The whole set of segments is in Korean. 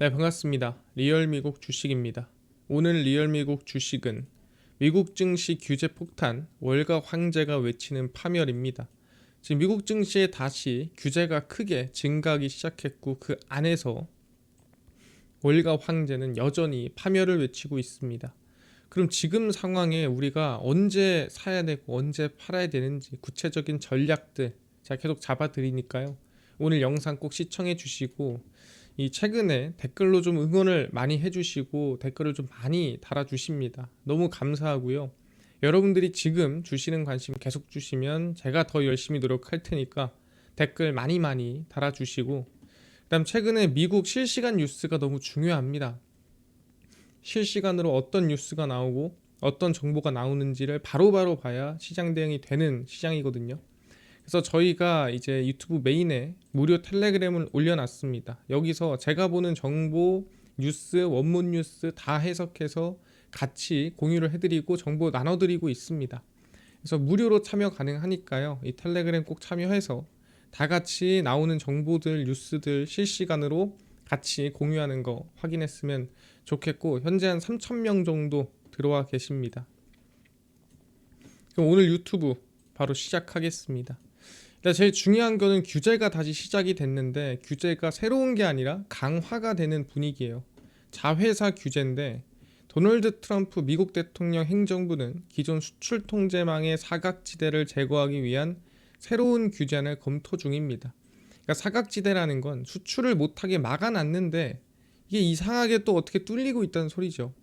네, 반갑습니다. 리얼미국 주식입니다. 오늘 리얼미국 주식은 미국 증시 규제 폭탄, 월가 황제가 외치는 파멸입니다. 지금 미국 증시에 다시 규제가 크게 증가하기 시작했고 그 안에서 월가 황제는 여전히 파멸을 외치고 있습니다. 그럼 지금 상황에 우리가 언제 사야 되고 언제 팔아야 되는지 구체적인 전략들 제가 계속 잡아드리니까요. 오늘 영상 꼭 시청해 주시고 이 최근에 댓글로 좀 응원을 많이 해주시고 댓글을 좀 많이 달아주십니다. 너무 감사하고요. 여러분들이 지금 주시는 관심 계속 주시면 제가 더 열심히 노력할 테니까 댓글 많이 달아주시고 그다음 최근에 미국 실시간 뉴스가 너무 중요합니다. 실시간으로 어떤 뉴스가 나오고 어떤 정보가 나오는지를 바로바로 봐야 시장 대응이 되는 시장이거든요. 그래서 저희가 이제 유튜브 메인에 무료 텔레그램을 올려놨습니다. 여기서 제가 보는 정보, 뉴스, 원문 뉴스 다 해석해서 같이 공유를 해드리고 정보 나눠드리고 있습니다. 그래서 무료로 참여 가능하니까요. 이 텔레그램 꼭 참여해서 다 같이 나오는 정보들, 뉴스들 실시간으로 같이 공유하는 거 확인했으면 좋겠고 현재 한 3,000명 정도 들어와 계십니다. 그럼 오늘 유튜브 바로 시작하겠습니다. 제일 중요한 거는 규제가 다시 시작이 됐는데 규제가 새로운 게 아니라 강화가 되는 분위기예요. 자회사 규제인데 도널드 트럼프 미국 대통령 행정부는 기존 수출 통제망의 사각지대를 제거하기 위한 새로운 규제안을 검토 중입니다. 그러니까 사각지대라는 건 수출을 못하게 막아놨는데 이게 이상하게 또 어떻게 뚫리고 있다는 소리죠.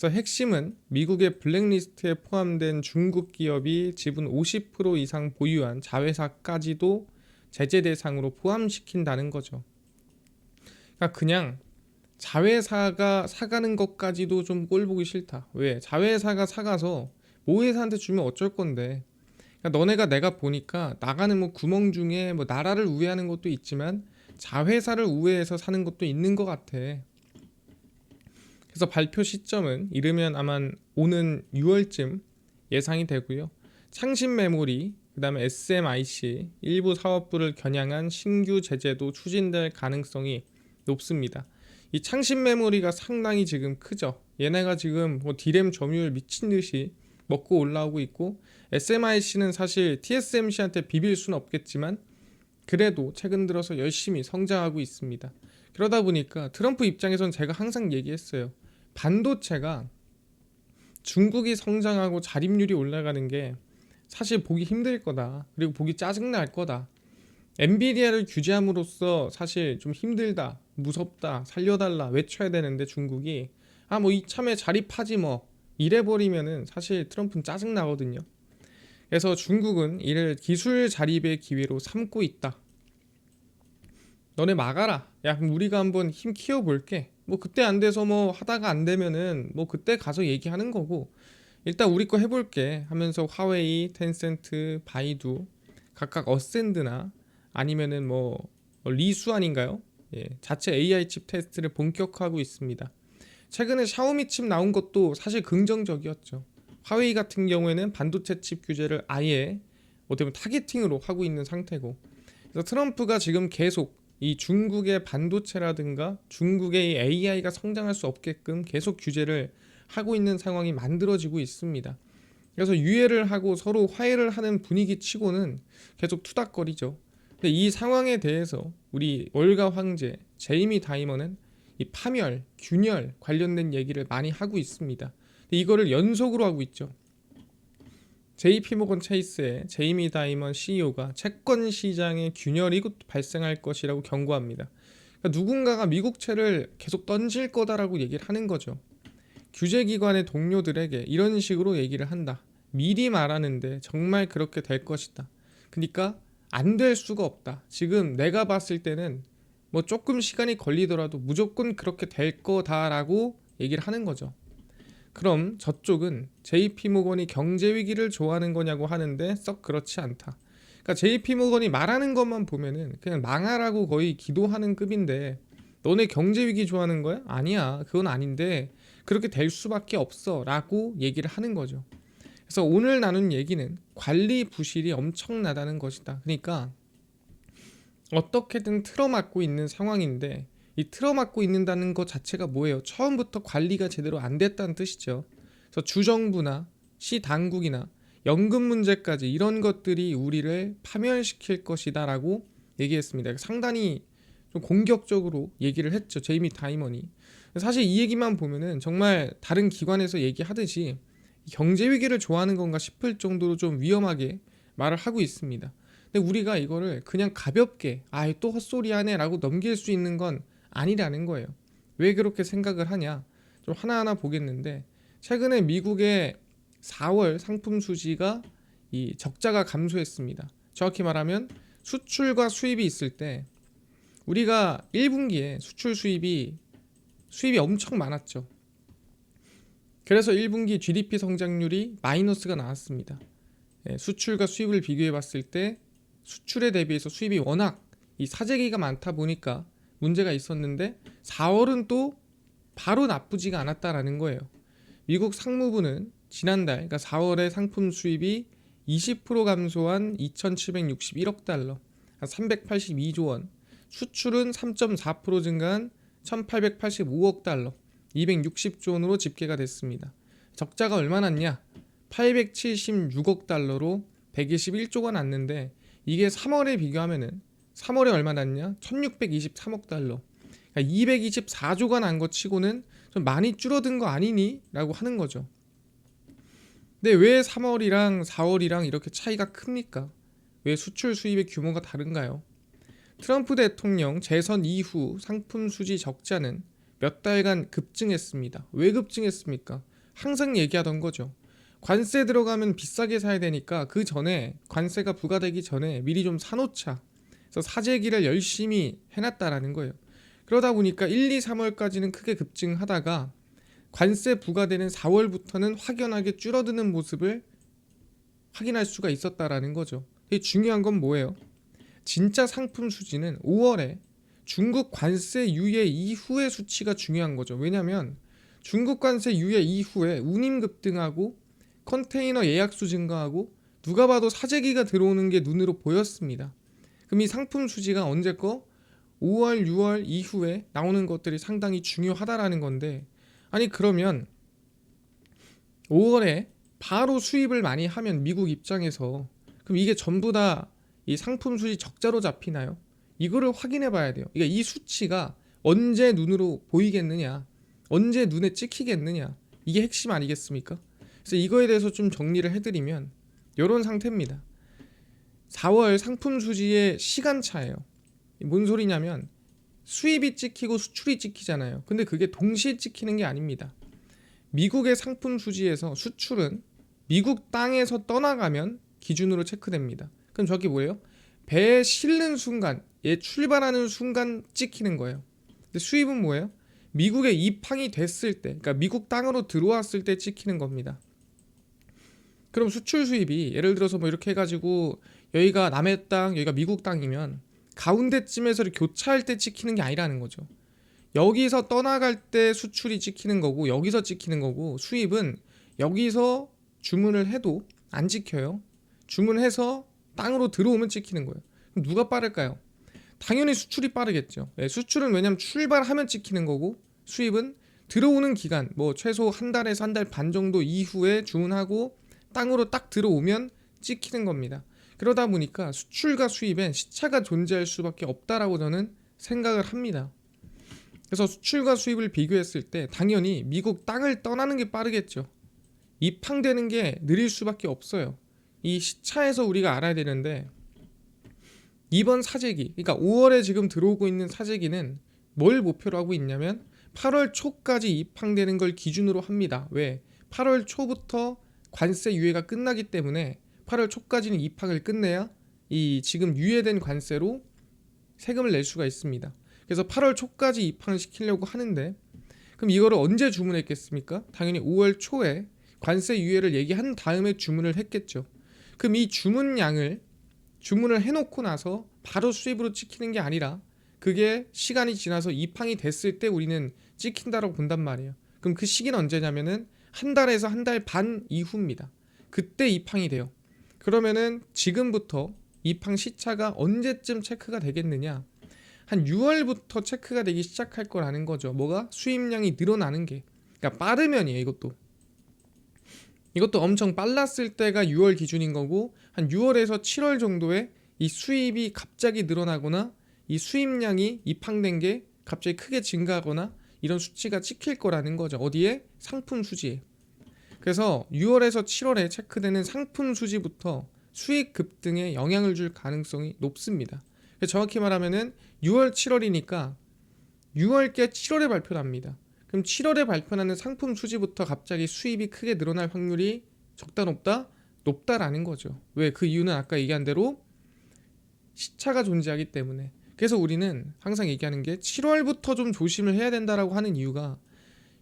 그래서 핵심은 미국의 블랙리스트에 포함된 중국 기업이 지분 50% 이상 보유한 자회사까지도 제재 대상으로 포함시킨다는 거죠. 그러니까 그냥 자회사가 사가는 것까지도 좀 꼴보기 싫다. 왜? 자회사가 사가서 모회사한테 주면 어쩔 건데. 그러니까 너네가 내가 보니까 나가는 뭐 구멍 중에 뭐 나라를 우회하는 것도 있지만 자회사를 우회해서 사는 것도 있는 것 같아. 그래서 발표 시점은 이르면 아마 오는 6월쯤 예상이 되고요. 창신 메모리, 그 다음에 SMIC 일부 사업부를 겨냥한 신규 제재도 추진될 가능성이 높습니다. 이 창신 메모리가 상당히 지금 크죠. 얘네가 지금 뭐 D램 점유율 미친 듯이 먹고 올라오고 있고 SMIC는 사실 TSMC한테 비빌 수는 없겠지만 그래도 최근 들어서 열심히 성장하고 있습니다. 그러다 보니까 트럼프 입장에선 제가 항상 얘기했어요. 반도체가 중국이 성장하고 자립률이 올라가는 게 사실 보기 힘들 거다. 그리고 보기 짜증날 거다. 엔비디아를 규제함으로써 사실 좀 힘들다, 무섭다, 살려달라 외쳐야 되는데 중국이 뭐 이참에 자립하지 뭐 이래버리면은 사실 트럼프는 짜증나거든요. 그래서 중국은 이를 기술 자립의 기회로 삼고 있다. 너네 막아라. 야, 그럼 우리가 한번 힘 키워볼게. 뭐 그때 안 돼서 뭐 하다가 안 되면은 뭐 그때 가서 얘기하는 거고 일단 우리 거 해볼게 하면서 화웨이, 텐센트, 바이두 각각 어센드나 아니면은 뭐 리수 아닌가요? 예, 자체 AI 칩 테스트를 본격화하고 있습니다. 최근에 샤오미 칩 나온 것도 사실 긍정적이었죠. 화웨이 같은 경우에는 반도체 칩 규제를 아예 어떻게 보면 타겟팅으로 하고 있는 상태고 그래서 트럼프가 지금 계속 이 중국의 반도체라든가 중국의 AI가 성장할 수 없게끔 계속 규제를 하고 있는 상황이 만들어지고 있습니다. 그래서 유예를 하고 서로 화해를 하는 분위기 치고는 계속 투닥거리죠. 근데 이 상황에 대해서 우리 월가 황제 제이미 다이먼은 이 파멸, 균열 관련된 얘기를 많이 하고 있습니다. 근데 이거를 연속으로 하고 있죠. JP모건 체이스의 제이미 다이먼 CEO가 채권 시장에 균열이 발생할 것이라고 경고합니다. 그러니까 누군가가 미국채를 계속 던질 거다라고 얘기를 하는 거죠. 규제기관의 동료들에게 이런 식으로 얘기를 한다. 미리 말하는데 정말 그렇게 될 것이다. 그러니까 안 될 수가 없다. 지금 내가 봤을 때는 뭐 조금 시간이 걸리더라도 무조건 그렇게 될 거다라고 얘기를 하는 거죠. 그럼 저쪽은 JP모건이 경제위기를 좋아하는 거냐고 하는데 썩 그렇지 않다. 그러니까 JP모건이 말하는 것만 보면은 그냥 망하라고 거의 기도하는 급인데 너네 경제위기 좋아하는 거야? 아니야. 그건 아닌데 그렇게 될 수밖에 없어 라고 얘기를 하는 거죠. 그래서 오늘 나눈 얘기는 관리 부실이 엄청나다는 것이다. 그러니까 어떻게든 틀어막고 있는 상황인데 이 틀어막고 있는다는 것 자체가 뭐예요? 처음부터 관리가 제대로 안 됐다는 뜻이죠. 그래서 주정부나 시 당국이나 연금 문제까지 이런 것들이 우리를 파멸시킬 것이다라고 얘기했습니다. 상당히 좀 공격적으로 얘기를 했죠. 제이미 다이먼이. 사실 이 얘기만 보면은 정말 다른 기관에서 얘기하듯이 경제 위기를 좋아하는 건가 싶을 정도로 좀 위험하게 말을 하고 있습니다. 근데 우리가 이거를 그냥 가볍게 또 헛소리 하네라고 넘길 수 있는 건 아니라는 거예요. 왜 그렇게 생각을 하냐? 좀 하나하나 보겠는데 최근에 미국의 4월 상품 수지가 이 적자가 감소했습니다. 정확히 말하면 수출과 수입이 있을 때 우리가 1분기에 수출 수입이 엄청 많았죠. 그래서 1분기 GDP 성장률이 마이너스가 나왔습니다. 수출과 수입을 비교해 봤을 때 수출에 대비해서 수입이 워낙 이 사재기가 많다 보니까 문제가 있었는데 4월은 또 바로 나쁘지가 않았다라는 거예요. 미국 상무부는 지난달 그러니까 4월에 상품 수입이 20% 감소한 2,761억 달러, 382조 원, 수출은 3.4% 증가한 1,885억 달러, 260조 원으로 집계가 됐습니다. 적자가 얼마 났냐? 876억 달러로 121조가 났는데 이게 3월에 비교하면은 3월에 얼마 났냐? 1623억 달러. 그러니까 224조가 난 것 치고는 좀 많이 줄어든 거 아니니? 라고 하는 거죠. 근데 왜 3월이랑 4월이랑 이렇게 차이가 큽니까? 왜 수출 수입의 규모가 다른가요? 트럼프 대통령 재선 이후 상품 수지 적자는 몇 달간 급증했습니다. 왜 급증했습니까? 항상 얘기하던 거죠. 관세 들어가면 비싸게 사야 되니까 그 전에 관세가 부과되기 전에 미리 좀 사놓자. 그래서 사재기를 열심히 해놨다라는 거예요. 그러다 보니까 1, 2, 3월까지는 크게 급증하다가 관세 부과되는 4월부터는 확연하게 줄어드는 모습을 확인할 수가 있었다라는 거죠. 이게 중요한 건 뭐예요? 진짜 상품 수지는 5월에 중국 관세 유예 이후의 수치가 중요한 거죠. 왜냐하면 중국 관세 유예 이후에 운임 급등하고 컨테이너 예약수 증가하고 누가 봐도 사재기가 들어오는 게 눈으로 보였습니다. 그럼 이 상품 수지가 언제 거? 5월, 6월 이후에 나오는 것들이 상당히 중요하다라는 건데 아니 그러면 5월에 바로 수입을 많이 하면 미국 입장에서 그럼 이게 전부 다 이 상품 수지 적자로 잡히나요? 이거를 확인해 봐야 돼요. 그러니까 이 수치가 언제 눈으로 보이겠느냐? 언제 눈에 찍히겠느냐? 이게 핵심 아니겠습니까? 그래서 이거에 대해서 좀 정리를 해드리면 이런 상태입니다. 4월 상품 수지의 시간차예요. 뭔 소리냐면 수입이 찍히고 수출이 찍히잖아요. 근데 그게 동시에 찍히는 게 아닙니다. 미국의 상품 수지에서 수출은 미국 땅에서 떠나가면 기준으로 체크됩니다. 그럼 저게 뭐예요? 배에 실는 순간, 출발하는 순간 찍히는 거예요. 근데 수입은 뭐예요? 미국에 입항이 됐을 때, 그러니까 미국 땅으로 들어왔을 때 찍히는 겁니다. 그럼 수출 수입이 예를 들어서 뭐 이렇게 해가지고 여기가 남의 땅, 여기가 미국 땅이면 가운데쯤에서 교차할 때 찍히는 게 아니라는 거죠. 여기서 떠나갈 때 수출이 찍히는 거고 여기서 찍히는 거고 수입은 여기서 주문을 해도 안 찍혀요. 주문해서 땅으로 들어오면 찍히는 거예요. 그럼 누가 빠를까요? 당연히 수출이 빠르겠죠. 수출은 왜냐면 출발하면 찍히는 거고 수입은 들어오는 기간 뭐 최소 한 달에서 한 달 반 정도 이후에 주문하고 땅으로 딱 들어오면 찍히는 겁니다. 그러다 보니까 수출과 수입엔 시차가 존재할 수밖에 없다라고 저는 생각을 합니다. 그래서 수출과 수입을 비교했을 때 당연히 미국 땅을 떠나는 게 빠르겠죠. 입항되는 게 느릴 수밖에 없어요. 이 시차에서 우리가 알아야 되는데 이번 사재기, 그러니까 5월에 지금 들어오고 있는 사재기는 뭘 목표로 하고 있냐면 8월 초까지 입항되는 걸 기준으로 합니다. 왜? 8월 초부터 관세 유예가 끝나기 때문에 8월 초까지는 입항을 끝내야 이 지금 유예된 관세로 세금을 낼 수가 있습니다. 그래서 8월 초까지 입항을 시키려고 하는데 그럼 이거를 언제 주문했겠습니까? 당연히 5월 초에 관세 유예를 얘기한 다음에 주문을 했겠죠. 그럼 이 주문량을 주문을 해놓고 나서 바로 수입으로 찍히는 게 아니라 그게 시간이 지나서 입항이 됐을 때 우리는 찍힌다라고 본단 말이에요. 그럼 그 시기는 언제냐면은 한 달에서 한 달 반 이후입니다. 그때 입항이 돼요. 그러면은 지금부터 입항 시차가 언제쯤 체크가 되겠느냐? 한 6월부터 체크가 되기 시작할 거라는 거죠. 뭐가? 수입량이 늘어나는 게. 그러니까 빠르면이에요. 이것도 엄청 빨랐을 때가 6월 기준인 거고, 한 6월에서 7월 정도에 이 수입이 갑자기 늘어나거나 이 수입량이 입항된 게 갑자기 크게 증가하거나 이런 수치가 찍힐 거라는 거죠. 어디에? 상품 수지에. 그래서 6월에서 7월에 체크되는 상품 수지부터 수익 급등에 영향을 줄 가능성이 높습니다. 정확히 말하면은 6월, 7월이니까 6월께 7월에 발표납니다. 그럼 7월에 발표하는 상품 수지부터 갑자기 수입이 크게 늘어날 확률이 적다 높다? 높다라는 거죠. 왜? 그 이유는 아까 얘기한 대로 시차가 존재하기 때문에. 그래서 우리는 항상 얘기하는 게 7월부터 좀 조심을 해야 된다라고 하는 이유가,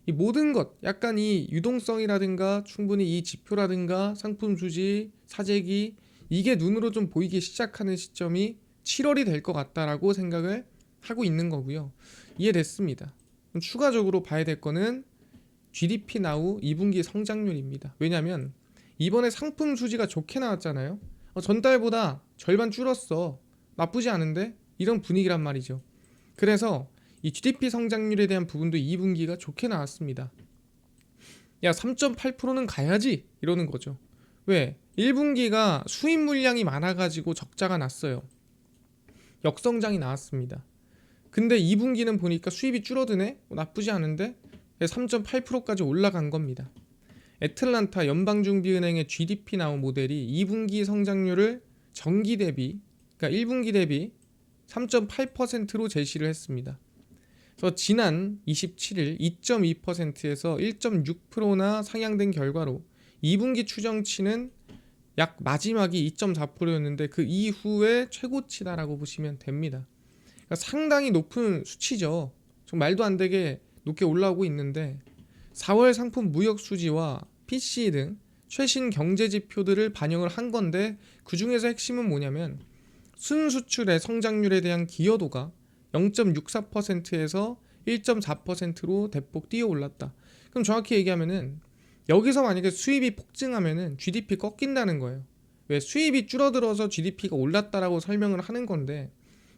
이 모든 것, 약간 이 유동성이라든가 충분히 이 지표라든가 상품 수지, 사재기, 이게 눈으로 좀 보이기 시작하는 시점이 7월이 될 것 같다라고 생각을 하고 있는 거고요. 이해됐습니다. 그럼 추가적으로 봐야 될 거는 GDP 나우 2분기 성장률입니다. 왜냐면 이번에 상품 수지가 좋게 나왔잖아요. 전달보다 절반 줄었어. 나쁘지 않은데? 이런 분위기란 말이죠. 그래서 이 GDP 성장률에 대한 부분도 2분기가 좋게 나왔습니다. 야, 3.8%는 가야지 이러는 거죠. 왜? 1분기가 수입 물량이 많아가지고 적자가 났어요. 역성장이 나왔습니다. 근데 2분기는 보니까 수입이 줄어드네? 나쁘지 않은데? 3.8%까지 올라간 겁니다. 애틀란타 연방준비은행의 GDP 나우 모델이 2분기 성장률을 전기 대비, 그러니까 1분기 대비 3.8%로 제시를 했습니다. 그래서 지난 27일 2.2%에서 1.6%나 상향된 결과로 2분기 추정치는 약 마지막이 2.4%였는데 그 이후에 최고치다라고 보시면 됩니다. 그러니까 상당히 높은 수치죠. 좀 말도 안 되게 높게 올라오고 있는데 4월 상품 무역 수지와 PCE 등 최신 경제 지표들을 반영을 한 건데, 그 중에서 핵심은 뭐냐면 순수출의 성장률에 대한 기여도가 0.64%에서 1.4%로 대폭 뛰어 올랐다. 그럼 정확히 얘기하면은 여기서 만약에 수입이 폭증하면은 GDP 꺾인다는 거예요. 왜? 수입이 줄어들어서 GDP가 올랐다라고 설명을 하는 건데,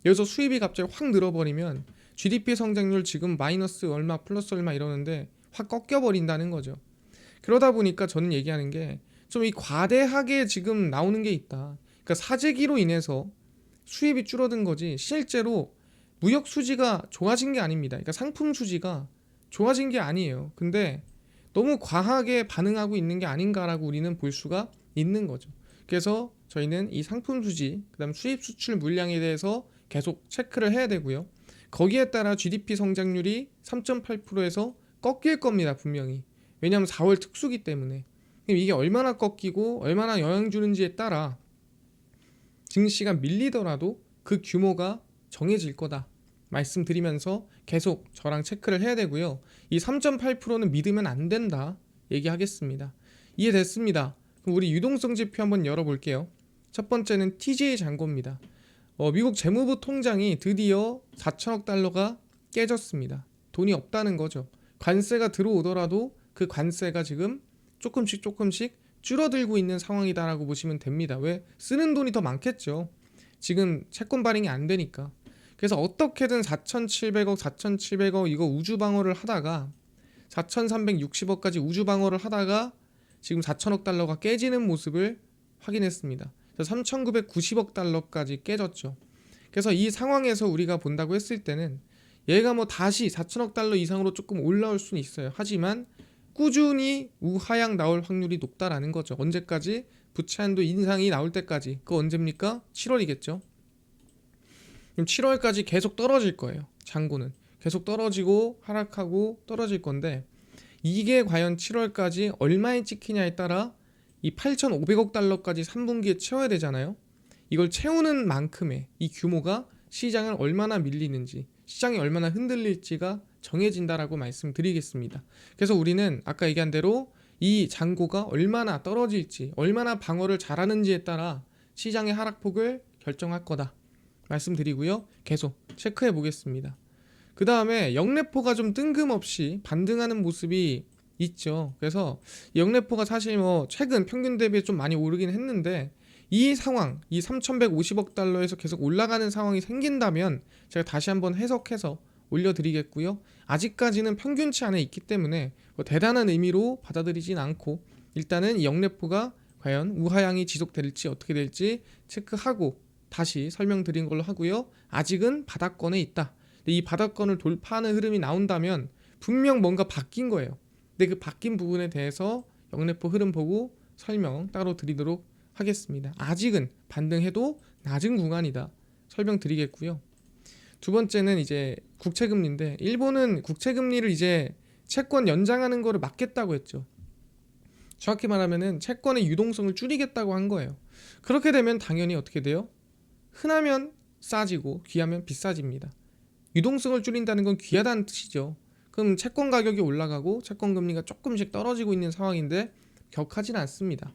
여기서 수입이 갑자기 확 늘어버리면 GDP 성장률 지금 마이너스 얼마 플러스 얼마 이러는데 확 꺾여버린다는 거죠. 그러다 보니까 저는 얘기하는 게 좀 이 과대하게 지금 나오는 게 있다. 그러니까 사재기로 인해서 수입이 줄어든 거지 실제로 무역 수지가 좋아진 게 아닙니다. 그러니까 상품 수지가 좋아진 게 아니에요. 근데 너무 과하게 반응하고 있는 게 아닌가라고 우리는 볼 수가 있는 거죠. 그래서 저희는 이 상품 수지, 그다음 수입 수출 물량에 대해서 계속 체크를 해야 되고요. 거기에 따라 GDP 성장률이 3.8%에서 꺾일 겁니다, 분명히. 왜냐하면 4월 특수기 때문에. 이게 얼마나 꺾이고 얼마나 영향 주는지에 따라 증시가 밀리더라도 그 규모가 정해질 거다 말씀드리면서 계속 저랑 체크를 해야 되고요. 이 3.8%는 믿으면 안 된다 얘기하겠습니다. 이해됐습니다. 그럼 우리 유동성 지표 한번 열어볼게요. 첫 번째는 TJ 잔고입니다. 미국 재무부 통장이 드디어 4천억 달러가 깨졌습니다. 돈이 없다는 거죠. 관세가 들어오더라도 그 관세가 지금 조금씩 줄어들고 있는 상황이다라고 보시면 됩니다. 왜? 쓰는 돈이 더 많겠죠. 지금 채권 발행이 안 되니까. 그래서 어떻게든 4,700억 이거 우주 방어를 하다가 4,360억까지 우주 방어를 하다가 지금 4천억 달러가 깨지는 모습을 확인했습니다. 3,990억 달러까지 깨졌죠. 그래서 이 상황에서 우리가 본다고 했을 때는 얘가 뭐 다시 4천억 달러 이상으로 조금 올라올 수는 있어요. 하지만 꾸준히 우하향 나올 확률이 높다라는 거죠. 언제까지? 부채 한도 인상이 나올 때까지. 그거 언제입니까? 7월이겠죠. 그럼 7월까지 계속 떨어질 거예요. 잔고는 계속 떨어지고 하락하고 떨어질 건데, 이게 과연 7월까지 얼마에 찍히냐에 따라 이 8,500억 달러까지 3분기에 채워야 되잖아요. 이걸 채우는 만큼의 이 규모가 시장을 얼마나 밀리는지, 시장이 얼마나 흔들릴지가 정해진다라고 말씀드리겠습니다. 그래서 우리는 아까 얘기한 대로 이 잔고가 얼마나 떨어질지, 얼마나 방어를 잘하는지에 따라 시장의 하락폭을 결정할 거다 말씀드리고요. 계속 체크해 보겠습니다. 그 다음에 영래포가 좀 뜬금없이 반등하는 모습이 있죠. 그래서 영래포가 사실 뭐 최근 평균 대비 좀 많이 오르긴 했는데 이 상황, 이 3,150억 달러에서 계속 올라가는 상황이 생긴다면 제가 다시 한번 해석해서 올려드리겠고요. 아직까지는 평균치 안에 있기 때문에 뭐 대단한 의미로 받아들이진 않고 일단은 이 역레포가 과연 우하향이 지속될지 어떻게 될지 체크하고 다시 설명드린 걸로 하고요. 아직은 바닥권에 있다. 근데 이 바닥권을 돌파하는 흐름이 나온다면 분명 뭔가 바뀐 거예요. 근데 그 바뀐 부분에 대해서 역레포 흐름 보고 설명 따로 드리도록 하겠습니다. 아직은 반등해도 낮은 구간이다. 설명드리겠고요. 두 번째는 이제 국채금리인데 일본은 국채금리를 이제 채권 연장하는 거를 막겠다고 했죠. 정확히 말하면은 채권의 유동성을 줄이겠다고 한 거예요. 그렇게 되면 당연히 어떻게 돼요? 흔하면 싸지고 귀하면 비싸집니다. 유동성을 줄인다는 건 귀하다는 뜻이죠. 그럼 채권 가격이 올라가고 채권 금리가 조금씩 떨어지고 있는 상황인데 격하진 않습니다.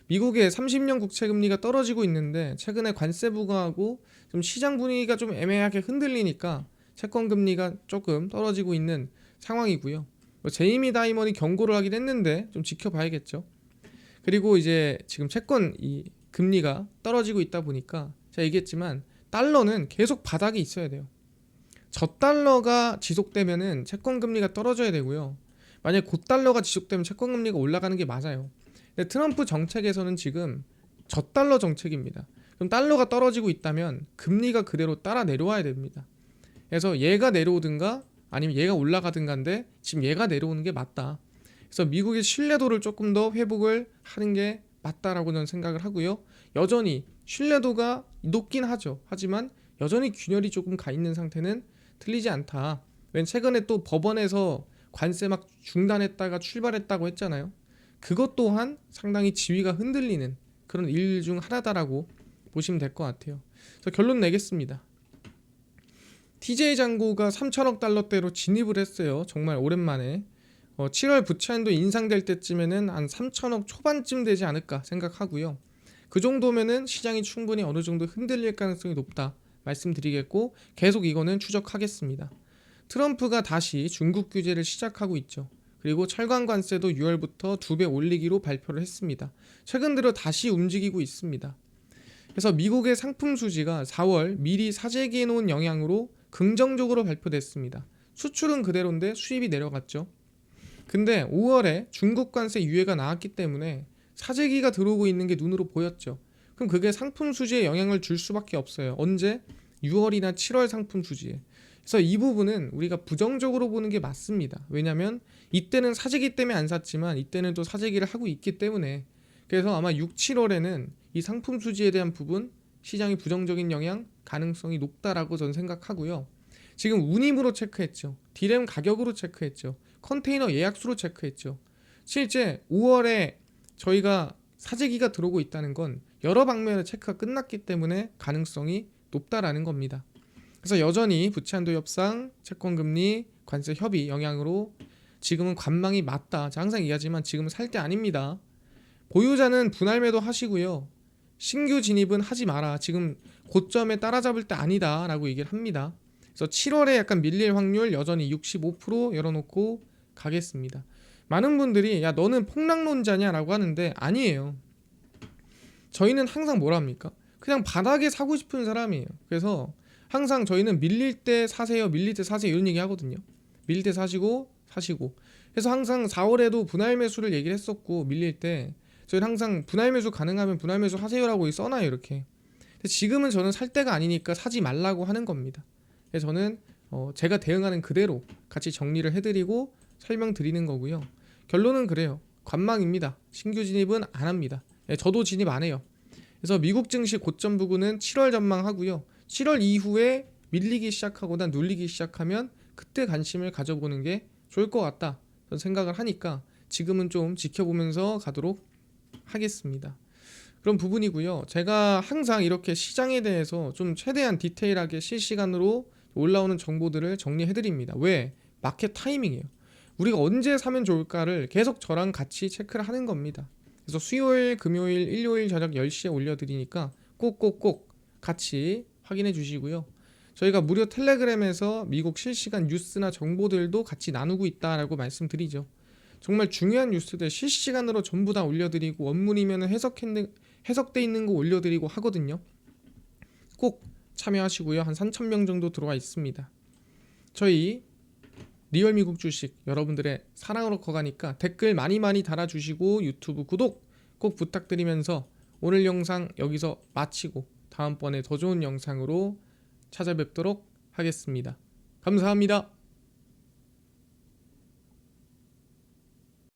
미국의 30년 국채 금리가 떨어지고 있는데 최근에 관세 부과하고 좀 시장 분위기가 좀 애매하게 흔들리니까 채권 금리가 조금 떨어지고 있는 상황이고요. 뭐 제이미 다이먼이 경고를 하긴 했는데 좀 지켜봐야겠죠. 그리고 이제 지금 채권 이 금리가 떨어지고 있다 보니까 제가 얘기했지만 달러는 계속 바닥이 있어야 돼요. 저달러가 지속되면은 채권 금리가 떨어져야 되고요. 만약에 고달러가 지속되면 채권 금리가 올라가는 게 맞아요. 근데 트럼프 정책에서는 지금 저달러 정책입니다. 그럼 달러가 떨어지고 있다면 금리가 그대로 따라 내려와야 됩니다. 그래서 얘가 내려오든가 아니면 얘가 올라가든가인데 지금 얘가 내려오는 게 맞다. 그래서 미국의 신뢰도를 조금 더 회복을 하는 게 맞다라고 저는 생각을 하고요. 여전히 신뢰도가 높긴 하죠. 하지만 여전히 균열이 조금 가 있는 상태는 틀리지 않다. 웬 최근에 또 법원에서 관세 막 중단했다가 출발했다고 했잖아요. 그것 또한 상당히 지위가 흔들리는 그런 일 중 하나다라고 보시면 될 것 같아요. 그래서 결론 내겠습니다. TJ 장고가 3천억 달러대로 진입을 했어요. 정말 오랜만에 7월 부채한도 인상될 때쯤에는 한 3천억 초반쯤 되지 않을까 생각하고요. 그 정도면은 시장이 충분히 어느 정도 흔들릴 가능성이 높다 말씀드리겠고 계속 이거는 추적하겠습니다. 트럼프가 다시 중국 규제를 시작하고 있죠. 그리고 철강 관세도 6월부터 2배 올리기로 발표를 했습니다. 최근 들어 다시 움직이고 있습니다. 그래서 미국의 상품 수지가 4월 미리 사재기해 놓은 영향으로 긍정적으로 발표됐습니다. 수출은 그대로인데 수입이 내려갔죠. 근데 5월에 중국 관세 유예가 나왔기 때문에 사재기가 들어오고 있는 게 눈으로 보였죠. 그럼 그게 상품 수지에 영향을 줄 수밖에 없어요. 언제? 6월이나 7월 상품 수지에. 그래서 이 부분은 우리가 부정적으로 보는 게 맞습니다. 왜냐하면 이때는 사재기 때문에 안 샀지만 이때는 또 사재기를 하고 있기 때문에 그래서 아마 6, 7월에는 이 상품 수지에 대한 부분 시장이 부정적인 영향 가능성이 높다라고 저는 생각하고요. 지금 운임으로 체크했죠. 디램 가격으로 체크했죠. 컨테이너 예약수로 체크했죠. 실제 5월에 저희가 사재기가 들어오고 있다는 건 여러 방면의 체크가 끝났기 때문에 가능성이 높다라는 겁니다. 그래서 여전히 부채한도 협상, 채권금리, 관세 협의 영향으로 지금은 관망이 맞다. 제가 항상 얘기하지만 지금은 살 때 아닙니다. 보유자는 분할 매도 하시고요. 신규 진입은 하지 마라. 지금 고점에 따라잡을 때 아니다 라고 얘기를 합니다. 그래서 7월에 약간 밀릴 확률 여전히 65% 열어놓고 가겠습니다. 많은 분들이 야 너는 폭락론자냐 라고 하는데 아니에요. 저희는 항상 뭐라 합니까? 그냥 바닥에 사고 싶은 사람이에요. 그래서 항상 저희는 밀릴 때 사세요, 밀릴 때 사세요 이런 얘기 하거든요. 밀릴 때 사시고 그래서 항상 4월에도 분할 매수를 얘기를 했었고 밀릴 때 저희는 항상 분할 매수 가능하면 분할 매수 하세요라고 써놔요 이렇게. 근데 지금은 저는 살 때가 아니니까 사지 말라고 하는 겁니다. 그래서 저는 제가 대응하는 그대로 같이 정리를 해드리고 설명드리는 거고요. 결론은 그래요. 관망입니다. 신규 진입은 안 합니다. 저도 진입 안 해요. 그래서 미국 증시 고점 부근은 7월 전망하고요. 7월 이후에 밀리기 시작하거나 눌리기 시작하면 그때 관심을 가져보는 게 좋을 것 같다 저는 생각을 하니까 지금은 좀 지켜보면서 가도록 하겠습니다. 그런 부분이고요. 제가 항상 이렇게 시장에 대해서 좀 최대한 디테일하게 실시간으로 올라오는 정보들을 정리해드립니다. 왜? 마켓 타이밍이에요. 우리가 언제 사면 좋을까를 계속 저랑 같이 체크를 하는 겁니다. 그래서 수요일, 금요일, 일요일 저녁 10시에 올려드리니까 꼭꼭꼭 같이 확인해 주시고요. 저희가 무료 텔레그램에서 미국 실시간 뉴스나 정보들도 같이 나누고 있다라고 말씀드리죠. 정말 중요한 뉴스들 실시간으로 전부 다 올려드리고 원문이면 해석돼 있는 거 올려드리고 하거든요. 꼭 참여하시고요. 한 3,000명 정도 들어와 있습니다. 저희 리얼 미국 주식 여러분들의 사랑으로 커가니까 댓글 많이 달아주시고 유튜브 구독 꼭 부탁드리면서 오늘 영상 여기서 마치고 다음번에 더 좋은 영상으로 찾아뵙도록 하겠습니다. 감사합니다.